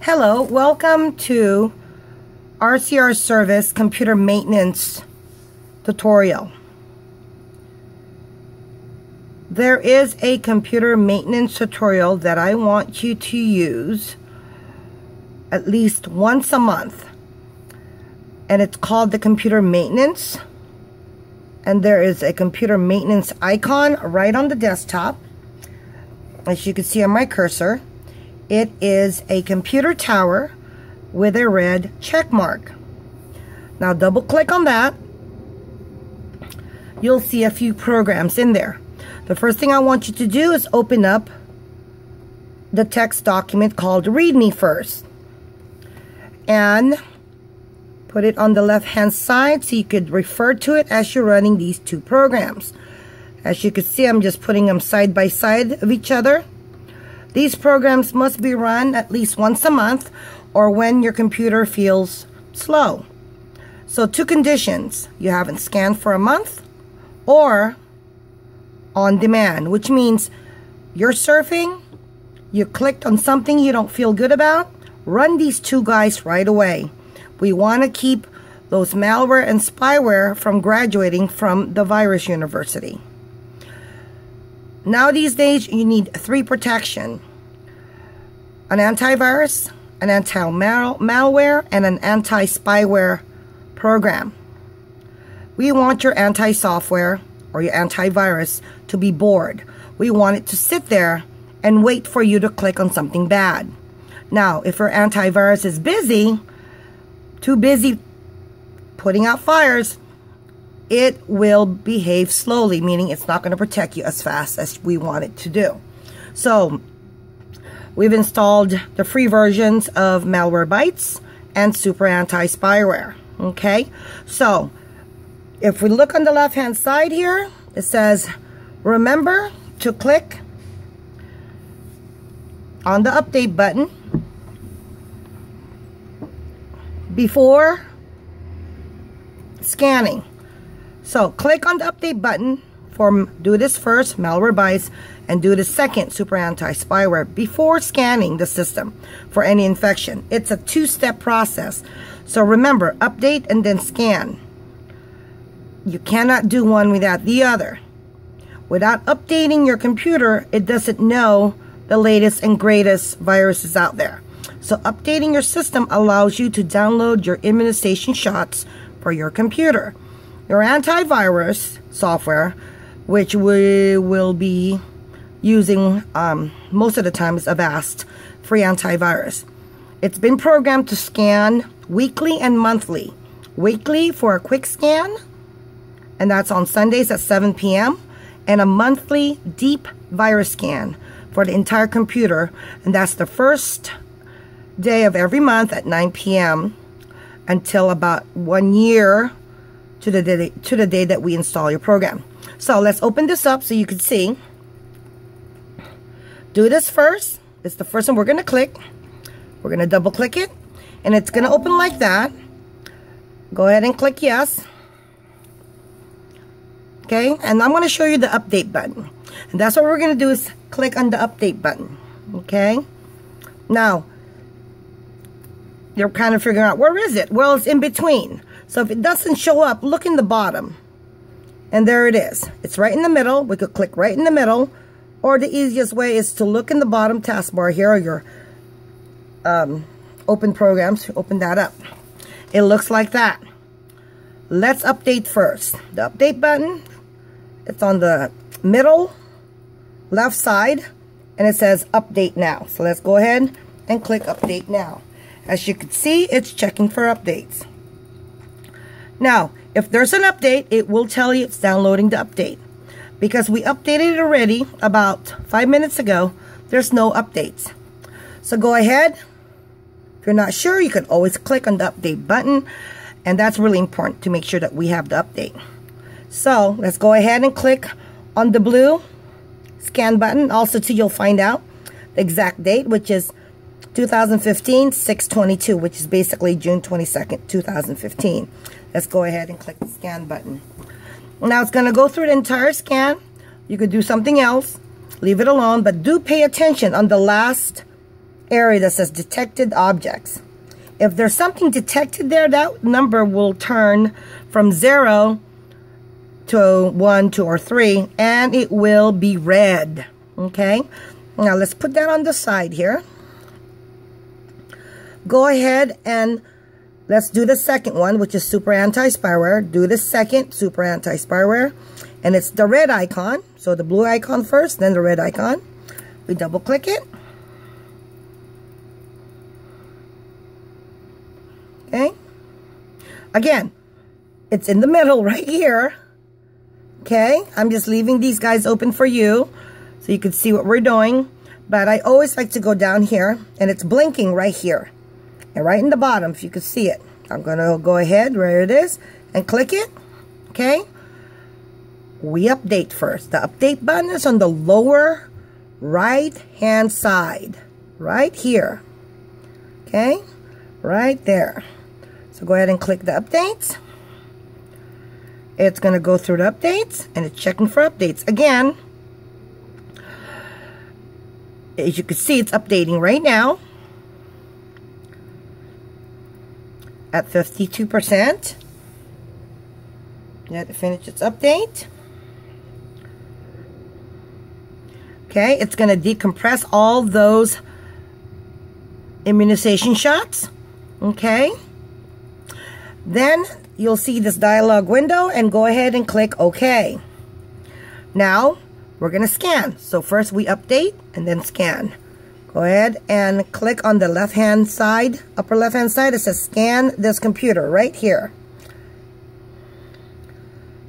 Hello, welcome to RCR Service Computer Maintenance Tutorial. There is a computer maintenance tutorial that I want you to use at least once a month. And it's called the computer maintenance. And there is a computer maintenance icon right on the desktop. As you can see on my cursor, it is a computer tower with a red check mark. Now double click on that. You'll see a few programs in there. The first thing I want you to do is open up the text document called README first. And put it on the left hand side so you could refer to it as you're running these two programs. As you can see, I'm just putting them side by side of each other. These programs must be run at least once a month or when your computer feels slow. So two conditions: you haven't scanned for a month or on demand, which means you're surfing, you clicked on something you don't feel good about, run these two guys right away. We want to keep those malware and spyware from graduating from the virus university. Now these days you need three protection: an antivirus, an anti-malware, and an anti-spyware program. We want your anti-software or your antivirus to be bored. We want it to sit there and wait for you to click on something bad. Now, if your antivirus is busy, too busy putting out fires, it will behave slowly, meaning it's not going to protect you as fast as we want it to do. So we've installed the free versions of Malwarebytes and Super Anti-Spyware. Okay, so if we look on the left hand side here, it says remember to click on the update button before scanning. So click on the update button for do this first, Malwarebytes, and do the second, Super Anti-Spyware, before scanning the system for any infection. It's a two-step process. So remember, update and then scan. You cannot do one without the other. Without updating your computer, it doesn't know the latest and greatest viruses out there. So updating your system allows you to download your immunization shots for your computer. Your antivirus software, which we will be using most of the time, is Avast free antivirus. It's been programmed to scan weekly and monthly. Weekly for a quick scan, and that's on Sundays at 7 p.m. and a monthly deep virus scan for the entire computer, and that's the first day of every month at 9 p.m. until about 1 year to the day that we install your program. So let's open this up so you can see. Do this first. It's the first one we're going to click. We're going to double click it, and it's going to open like that. Go ahead and click yes. Okay, and I'm going to show you the update button. And that's what we're going to do, is click on the update button. Okay, now you're kind of figuring out, where is it? Well, it's in between. So if it doesn't show up, look in the bottom. And there it is. It's right in the middle. We could click right in the middle. Or the easiest way is to look in the bottom taskbar here, or your open programs. Open that up. It looks like that. Let's update first. The update button, it's on the middle left side, and it says update now. So let's go ahead and click update now. As you can see, it's checking for updates. Now, if there's an update, it will tell you it's downloading the update. Because we updated it already about 5 minutes ago, there's no updates. So go ahead. If you're not sure, you can always click on the update button. And that's really important to make sure that we have the update. So let's go ahead and click on the blue scan button. Also, too, you'll find out the exact date, which is 2015 6/22, which is basically June 22nd, 2015. Let's go ahead and click the scan button. Now it's going to go through the entire scan. You could do something else, leave it alone, but do pay attention on the last area that says detected objects. If there's something detected there, that number will turn from 0 to 1, 2, or 3, and it will be red. Okay, now let's put that on the side here. Go ahead and let's do the second one, which is super anti-spyware. Do the second super anti-spyware, and it's the red icon. So the blue icon first, then the red icon. We double click it. Okay. Again, it's in the middle right here. Okay, I'm just leaving these guys open for you so you can see what we're doing. But I always like to go down here, and it's blinking right here. And right in the bottom, if you can see it. I'm going to go ahead where it is and click it. Okay. We update first. The update button is on the lower right hand side. Right here. Okay. Right there. So go ahead and click the updates. It's going to go through the updates, and it's checking for updates. Again, as you can see, it's updating right now at 52%. Let it finish its update. Okay, it's going to decompress all those immunization shots. Okay. Then you'll see this dialog window, and go ahead and click OK. Now we're going to scan. So first we update and then scan. Go ahead and click on the left hand side, upper left hand side. It says scan this computer right here.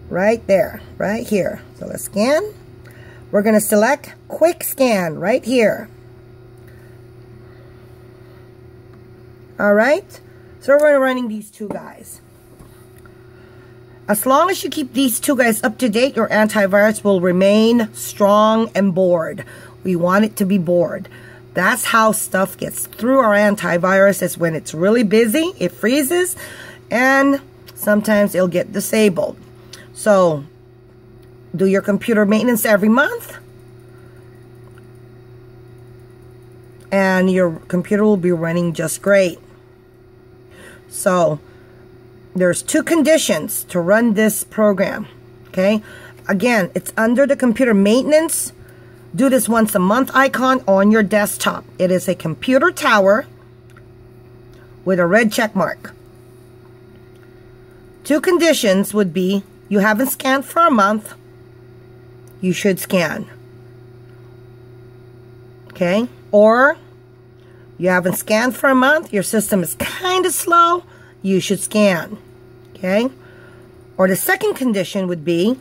Right there, right here. So let's scan. We're going to select quick scan right here. All right. So we're running these two guys. As long as you keep these two guys up to date, your antivirus will remain strong and bored. We want it to be bored. That's how stuff gets through our antivirus, is when it's really busy, it freezes, and sometimes it'll get disabled. So, do your computer maintenance every month, and your computer will be running just great. So, there's two conditions to run this program. Okay, again, it's under the computer maintenance. Do this once a month icon on your desktop. It is a computer tower with a red check mark. Two conditions would be: you haven't scanned for a month, you should scan. Okay, or you haven't scanned for a month, your system is kind of slow, you should scan. Okay, or the second condition would be: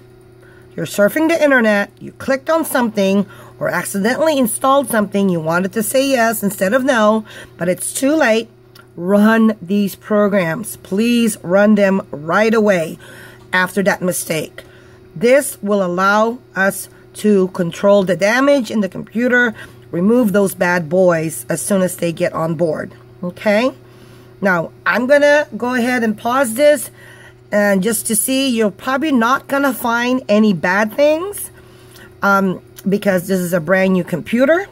you're surfing the internet, you clicked on something, or accidentally installed something, you wanted to say yes instead of no, but it's too late. Run these programs. Please run them right away after that mistake. This will allow us to control the damage in the computer, remove those bad boys as soon as they get on board. Okay? Now, I'm going to go ahead and pause this, and just to see, you're probably not going to find any bad things because this is a brand new computer.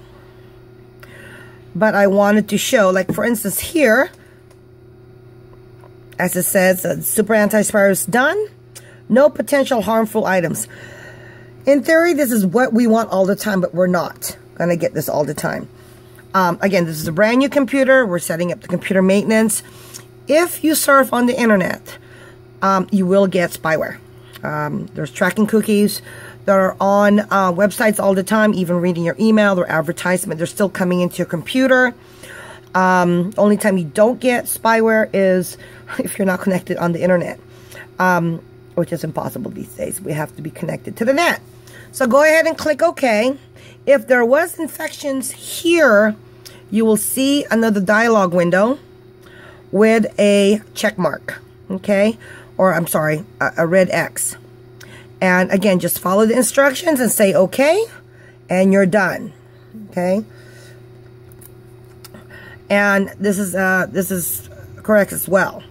But I wanted to show, like for instance here, as it says, Super Anti-Spyware is done. No potential harmful items. In theory, this is what we want all the time, but we're not going to get this all the time. Again, this is a brand new computer. We're setting up the computer maintenance. If you surf on the internet, you will get spyware. There's tracking cookies that are on websites all the time, even reading your email or advertisement. They're still coming into your computer. Only time you don't get spyware is if you're not connected on the internet, which is impossible these days. We have to be connected to the net. So go ahead and click OK. If there was infections here, you will see another dialog window with a check mark. Okay? Or I'm sorry, a red X. And again, just follow the instructions and say OK, and you're done. Okay? And this is correct as well.